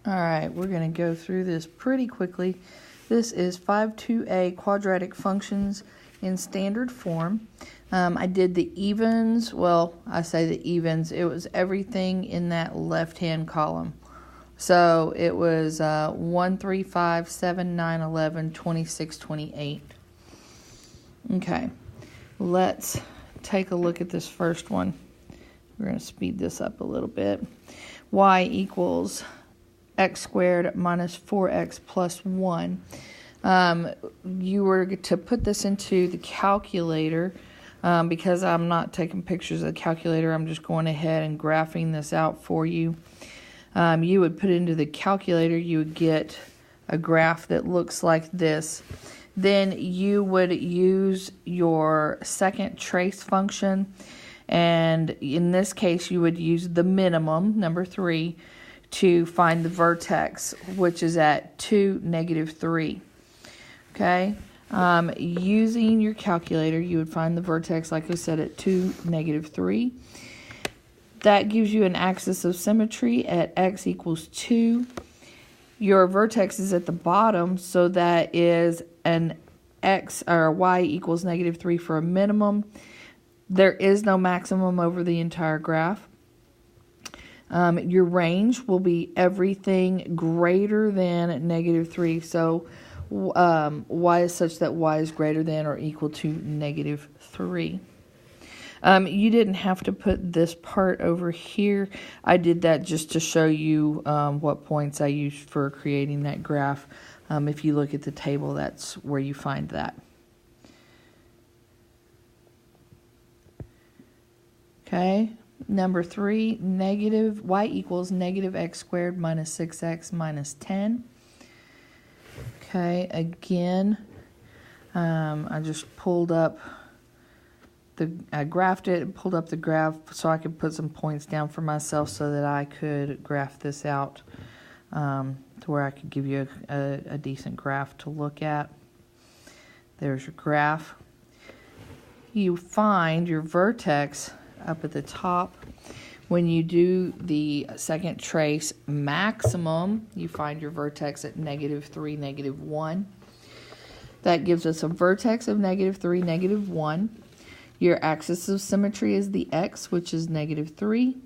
All right, we're going to go through this pretty quickly. This is 5.2a quadratic functions in standard form. I did the evens. Well, I say the evens. It was everything in that left-hand column. So it was 1, 3, 5, 7, 9, 11, 26, 28. Okay, let's take a look at this first one. We're going to speed this up a little bit. Y equals x squared minus 4x plus 1. You were to put this into the calculator. Because I'm not taking pictures of the calculator, I'm just going ahead and graphing this out for you. You would put it into the calculator, you would get a graph that looks like this. Then you would use your second trace function, and in this case you would use the minimum, number 3, to find the vertex, which is at 2, -3. Okay? Using your calculator, you would find the vertex, like I said, at 2, -3. That gives you an axis of symmetry at x equals 2. Your vertex is at the bottom, so that is an x or y equals -3 for a minimum. There is no maximum over the entire graph. Your range will be everything greater than -3. So y is such that y is greater than or equal to -3. You didn't have to put this part over here. I did that just to show you what points I used for creating that graph. If you look at the table, that's where you find that. Okay, number 3, y equals -x squared minus 6x minus 10. Okay, again, I just pulled up I graphed it and pulled up the graph so I could put some points down for myself so that I could graph this out to where I could give you a decent graph to look at. There's your graph. You find your vertex up at the top. When you do the second trace maximum, you find your vertex at -3, -1. That gives us a vertex of -3, -1. Your axis of symmetry is the x, which is -3.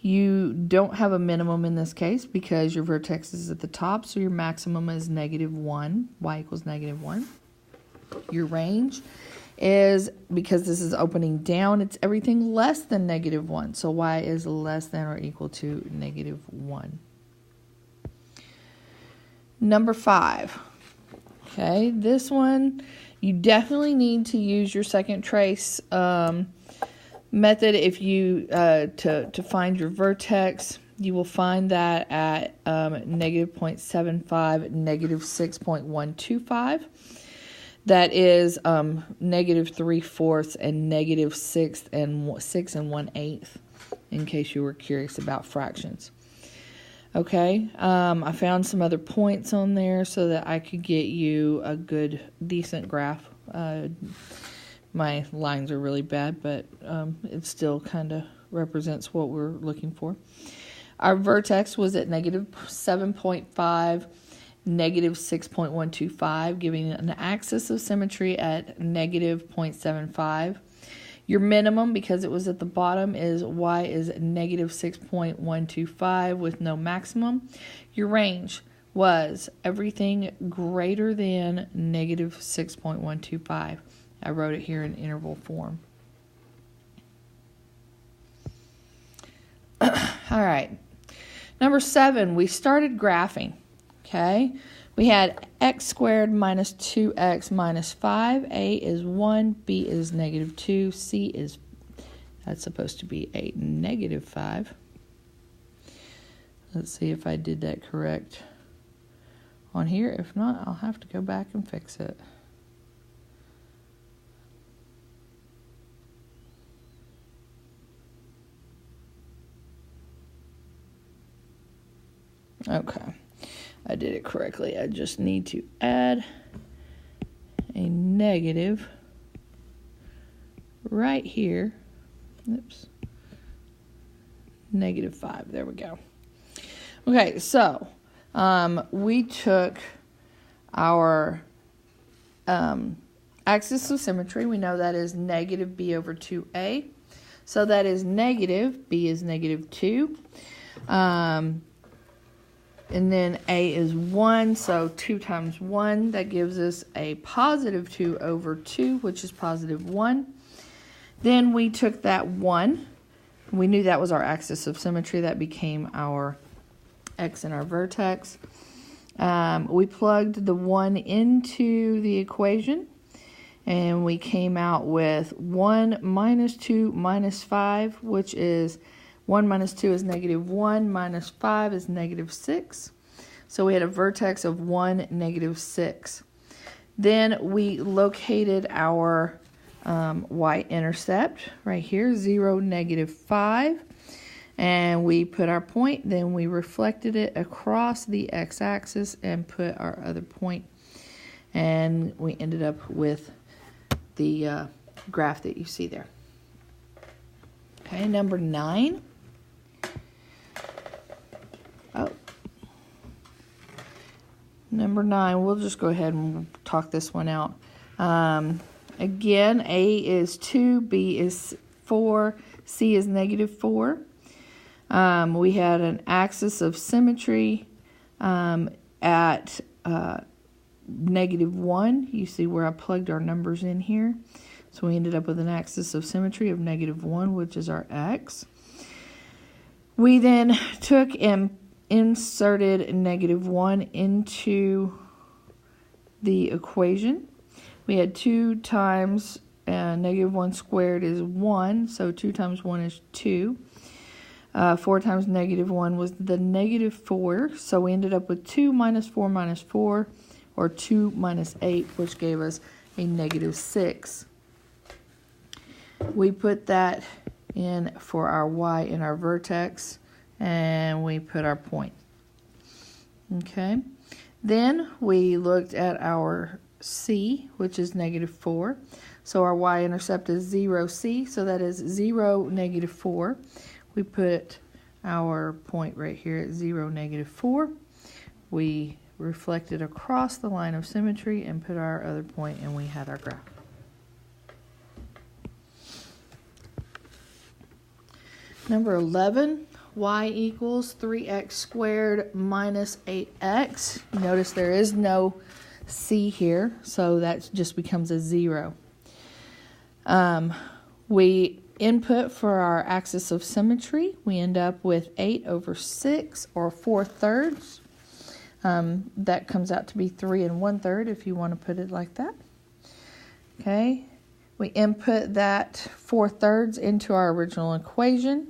You don't have a minimum in this case because your vertex is at the top, so your maximum is -1. Y equals -1. Your range is, because this is opening down, it's everything less than -1. So y is less than or equal to -1. Number 5. Okay, this one, you definitely need to use your second trace method if you to find your vertex. You will find that at -0.75, -6.125. That is -3/4 and -6 and 6 1/8, in case you were curious about fractions. Okay, I found some other points on there so that I could get you a good, decent graph. My lines are really bad, but it still kind of represents what we're looking for. Our vertex was at -7.5, -6.125, giving an axis of symmetry at -0.75. Your minimum, because it was at the bottom, is y is -6.125 with no maximum. Your range was everything greater than -6.125. I wrote it here in interval form. All right. Number 7, we started graphing. Okay, we had x squared minus 2x minus 5. A is 1, B is -2, C is, that's supposed to be a -5. Let's see if I did that correct on here. If not, I'll have to go back and fix it. Okay. I did it correctly. I just need to add a negative right here. Oops. -5. There we go. Okay, so we took our axis of symmetry. We know that is negative b over 2a. So that is negative. B is negative 2. And then a is 1. So 2 times 1, that gives us a positive 2 over 2, which is positive 1. Then we took that 1. We knew that was our axis of symmetry. That became our x in our vertex. We plugged the 1 into the equation, and we came out with 1 minus 2 minus 5, which is 1 minus 2 is negative 1, minus 5 is negative 6. So we had a vertex of 1, negative 6. Then we located our y-intercept right here, 0, negative 5. And we put our point, then we reflected it across the x-axis and put our other point. And we ended up with the graph that you see there. Okay, number 9. Number 9, we'll just go ahead and talk this one out. Again, A is 2, B is 4, C is negative 4. We had an axis of symmetry at negative 1. You see where I plugged our numbers in here. So we ended up with an axis of symmetry of negative 1, which is our x. We then took and inserted negative 1 into the equation. We had 2 times negative 1 squared is 1, so 2 times 1 is 2. 4 times negative 1 was the negative 4, so we ended up with 2 minus 4, or 2 minus 8, which gave us a negative 6. We put that in for our y in our vertex, and we put our point. Okay, then we looked at our c, which is negative 4. So our y-intercept is 0, c, so that is 0, negative 4. We put our point right here at 0, negative 4. We reflected across the line of symmetry and put our other point, and we had our graph. Number 11, y equals 3x squared minus 8x. Notice there is no c here, so that just becomes a 0. We input for our axis of symmetry. We end up with 8 over 6, or 4/3. That comes out to be 3 1/3 if you want to put it like that. Okay, we input that 4/3 into our original equation,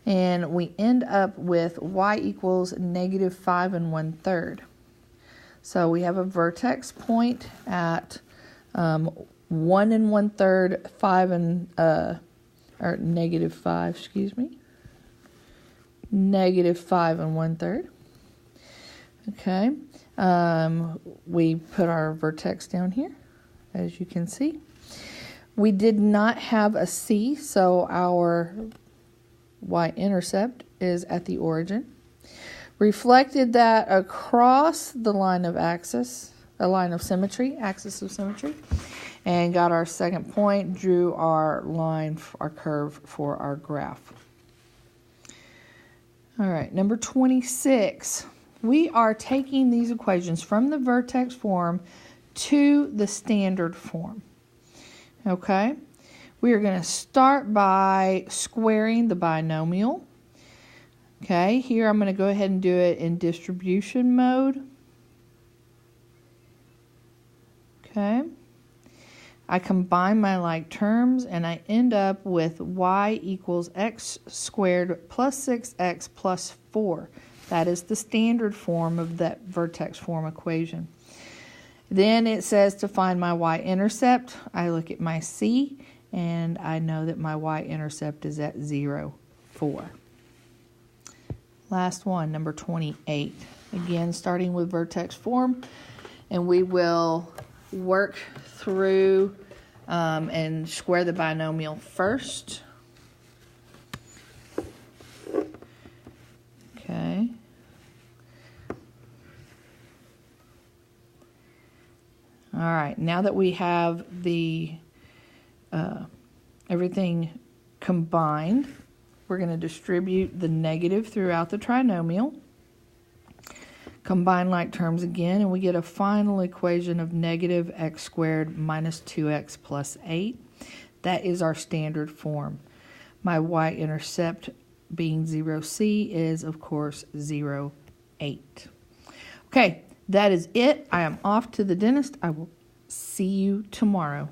and we end up with y equals negative 5 1/3. So we have a vertex point at 1 1/3, 5 or negative 5, excuse me. Negative 5 1/3. Okay. We put our vertex down here, as you can see. We did not have a C, so our y-intercept is at the origin. Reflected that across the line of axis, a line of symmetry, axis of symmetry, and got our second point, drew our line, our curve for our graph. All right, number 26. We are taking these equations from the vertex form to the standard form. Okay, we are going to start by squaring the binomial. Okay, here I'm going to go ahead and do it in distribution mode. Okay, I combine my like terms and I end up with y equals x squared plus 6x plus 4. That is the standard form of that vertex form equation. Then it says to find my y-intercept. I look at my c and I know that my y-intercept is at 0, 4. Last one, number 28. Again, starting with vertex form, and we will work through and square the binomial first. Okay, All right, now that we have the everything combined, we're going to distribute the negative throughout the trinomial. Combine like terms again, and we get a final equation of negative x squared minus 2x plus 8. That is our standard form. My y-intercept being 0c is, of course, 0, 8. Okay, that is it. I am off to the dentist. I will see you tomorrow.